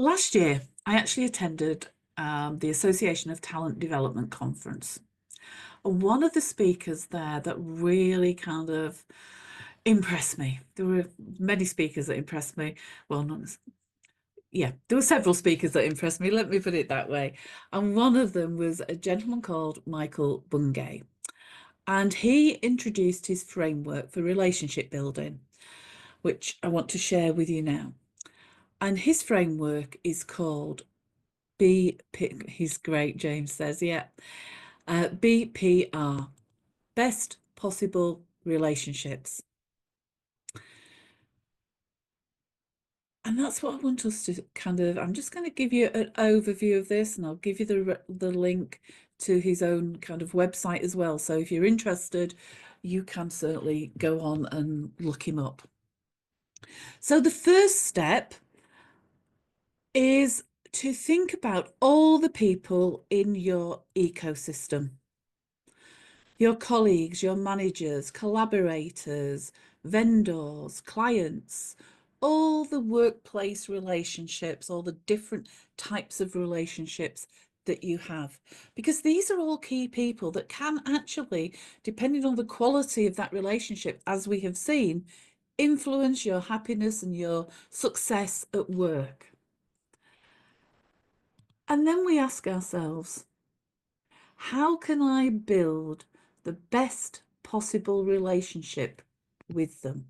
Last year, I actually attended the Association of Talent Development Conference. And one of the speakers there that really kind of impressed me. There were many speakers that impressed me. Well, not yeah, there were several speakers that impressed me. Let me put it that way. And one of them was a gentleman called Michael Bungay. And he introduced his framework for relationship building, which I want to share with you now. And his framework is called he's great, James says, yeah. BPR, Best Possible Relationships. And that's what I want us to I'm just going to give you an overview of this, and I'll give you the link to his own kind of website as well. So if you're interested, you can certainly go on and look him up. So the first step is to think about all the people in your ecosystem. Your colleagues, your managers, collaborators, vendors, clients, all the workplace relationships, all the different types of relationships that you have, because these are all key people that can actually, depending on the quality of that relationship, as we have seen, influence your happiness and your success at work. And then we ask ourselves, how can I build the best possible relationship with them?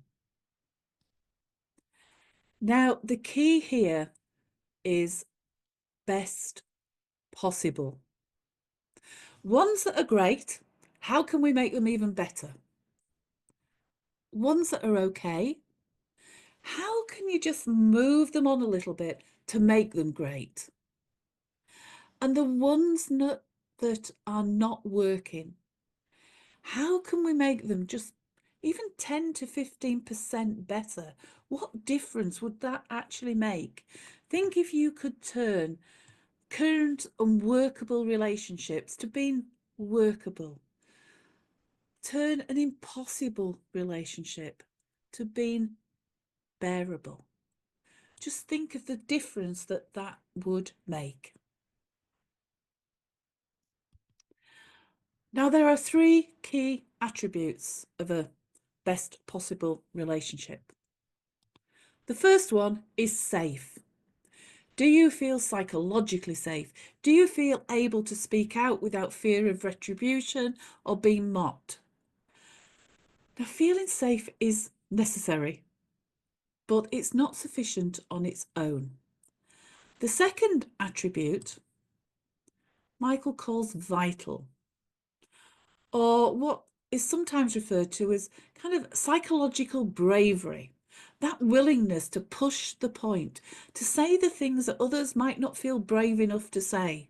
Now, the key here is best possible. Ones that are great, how can we make them even better? Ones that are okay, how can you just move them on a little bit to make them great? And the ones that are not working, how can we make them just even 10 to 15% better? What difference would that actually make? Think if you could turn current unworkable relationships to being workable. Turn an impossible relationship to being bearable. Just think of the difference that that would make. Now, there are three key attributes of a best possible relationship. The first one is safe. Do you feel psychologically safe? Do you feel able to speak out without fear of retribution or being mocked? Now, feeling safe is necessary, but it's not sufficient on its own. The second attribute, Michael calls vital, or what is sometimes referred to as kind of psychological bravery. That willingness to push the point, to say the things that others might not feel brave enough to say.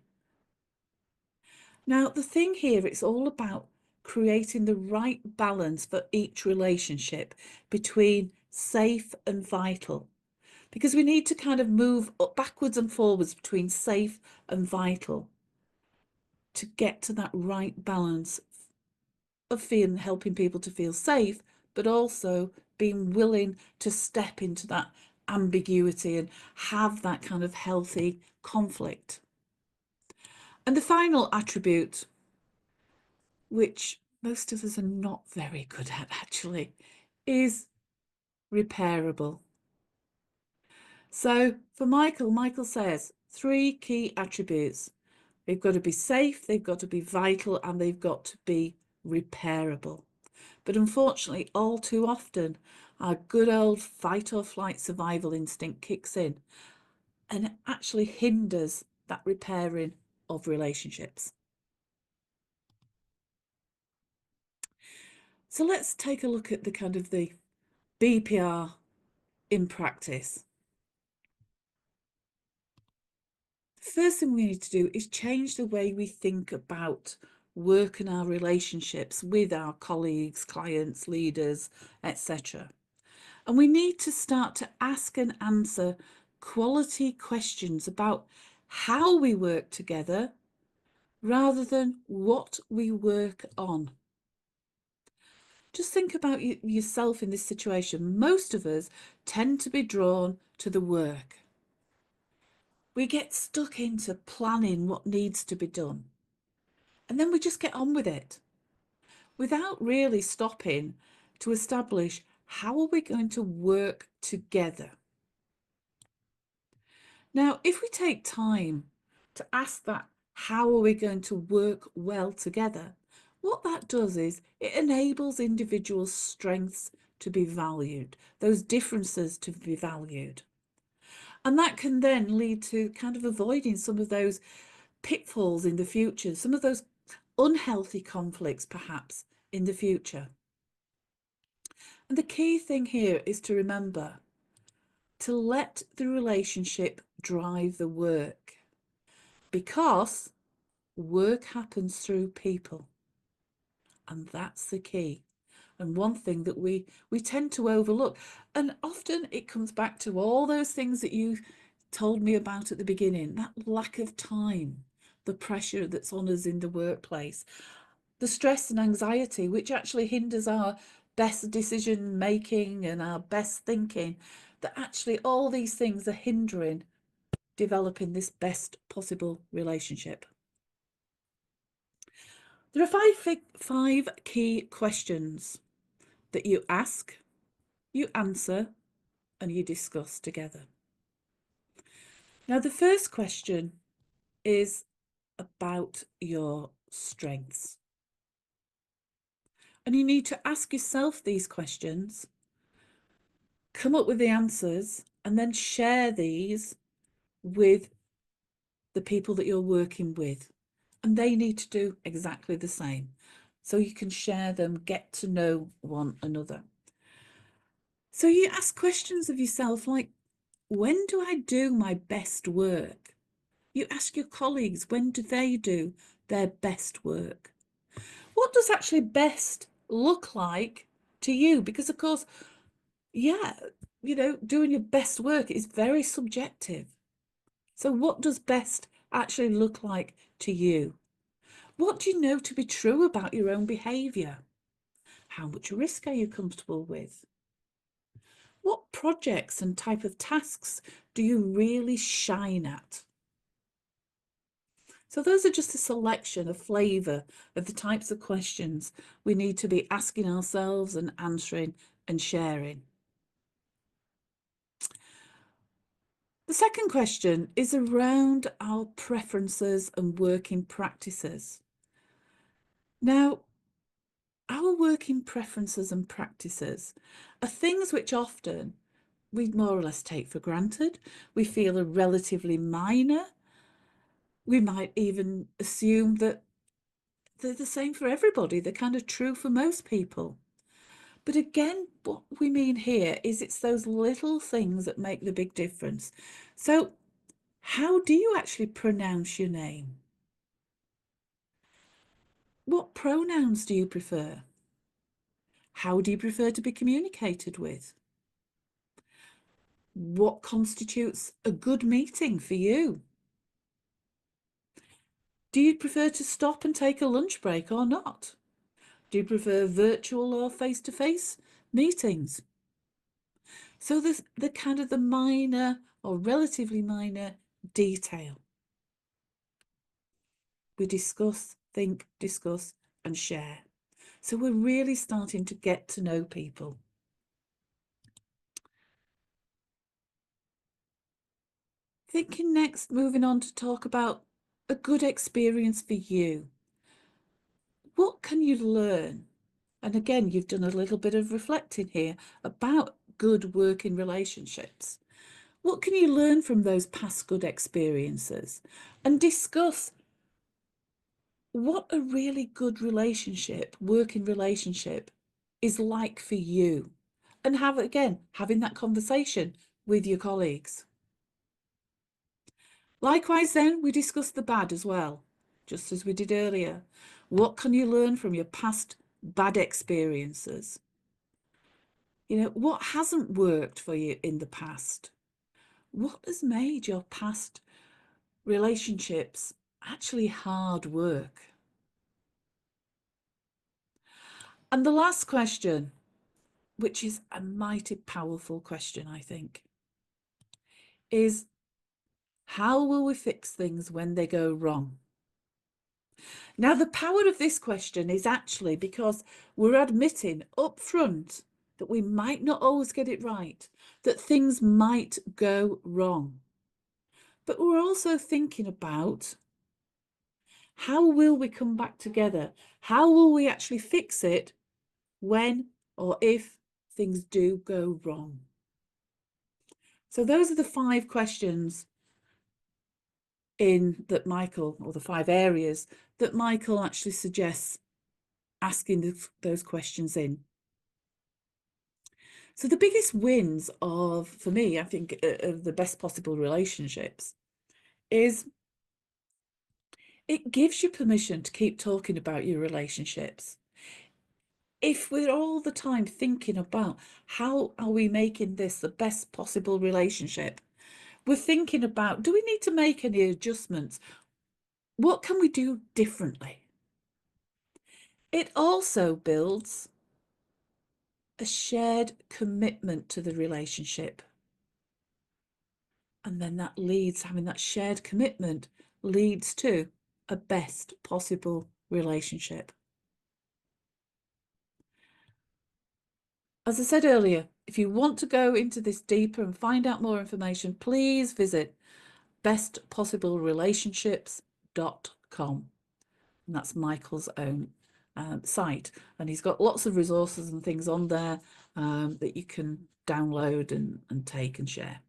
Now, the thing here, it's all about creating the right balance for each relationship between safe and vital, because we need to kind of move backwards and forwards between safe and vital to get to that right balance of helping people to feel safe, but also being willing to step into that ambiguity and have that kind of healthy conflict. And the final attribute, which most of us are not very good at actually, is repairable. So for Michael says 3 key attributes. They've got to be safe, they've got to be vital, and they've got to be repairable. But unfortunately, all too often, our good old fight or flight survival instinct kicks in and it actually hinders that repairing of relationships. So let's take a look at the kind of the BPR in practice. The first thing we need to do is change the way we think about work and our relationships with our colleagues, clients, leaders, etc. And we need to start to ask and answer quality questions about how we work together rather than what we work on. Just think about yourself in this situation. Most of us tend to be drawn to the work. we get stuck into planning what needs to be done. And then we just get on with it without really stopping to establish how are we going to work together. Now, if we take time to ask that, how are we going to work well together? What that does is it enables individual strengths to be valued, those differences to be valued. And that can then lead to kind of avoiding some of those pitfalls in the future, some of those unhealthy conflicts perhaps in the future. And the key thing here is to remember to let the relationship drive the work, because work happens through people, and that's the key. And one thing that we tend to overlook, and often it comes back to all those things that you told me about at the beginning, that lack of time, the pressure that's on us in the workplace, the stress and anxiety, which actually hinders our best decision making and our best thinking, that actually all these things are hindering developing this best possible relationship. There are five key questions that you ask, you answer, and you discuss together. Now, the first question is about your strengths. And you need to ask yourself these questions, come up with the answers, and then share these with the people that you're working with. And they need to do exactly the same. So you can share them, get to know one another. So you ask questions of yourself like, when do I do my best work? You ask your colleagues, when do they do their best work? What does actually best look like to you? Because of course, yeah, doing your best work is very subjective. So what does best actually look like to you? What do you know to be true about your own behaviour? How much risk are you comfortable with? What projects and type of tasks do you really shine at? So those are just a selection, a flavour of the types of questions we need to be asking ourselves and answering and sharing. The second question is around our preferences and working practices. Now, our working preferences and practices are things which often we more or less take for granted. We feel are relatively minor. We might even assume that they're the same for everybody. They're kind of true for most people. But again, what we mean here is it's those little things that make the big difference. So how do you actually pronounce your name? What pronouns do you prefer? How do you prefer to be communicated with? What constitutes a good meeting for you? Do you prefer to stop and take a lunch break or not? Do you prefer virtual or face-to-face meetings? So there's the kind of the minor or relatively minor detail. We discuss, think, discuss, and share. So we're really starting to get to know people. Thinking next, moving on to talk about a good experience for you. What can you learn? And again, you've done a little bit of reflecting here about good working relationships. What can you learn from those past good experiences? And discuss what a really good relationship, working relationship, is like for you. And having that conversation with your colleagues. Likewise, then, we discuss the bad as well, just as we did earlier. What can you learn from your past bad experiences? What hasn't worked for you in the past? What has made your past relationships actually hard work? And the last question, which is a mighty powerful question, I think, is How will we fix things when they go wrong? Now, the power of this question is actually because we're admitting up front that we might not always get it right, that things might go wrong. But we're also thinking about how will we come back together? How will we actually fix it when or if things do go wrong? So those are the 5 questions in that Michael, or the 5 areas that Michael actually suggests asking those questions in. So the biggest wins of, for me, I think, of the best possible relationships is it gives you permission to keep talking about your relationships. If we're all the time thinking about how are we making this the best possible relationship, we're thinking about, do we need to make any adjustments? What can we do differently? It also builds a shared commitment to the relationship. And then that leads, having that shared commitment leads to a best possible relationship. As I said earlier, if you want to go into this deeper and find out more information, please visit bestpossiblerelationships.com. And that's Michael's own site. And he's got lots of resources and things on there that you can download and take and share.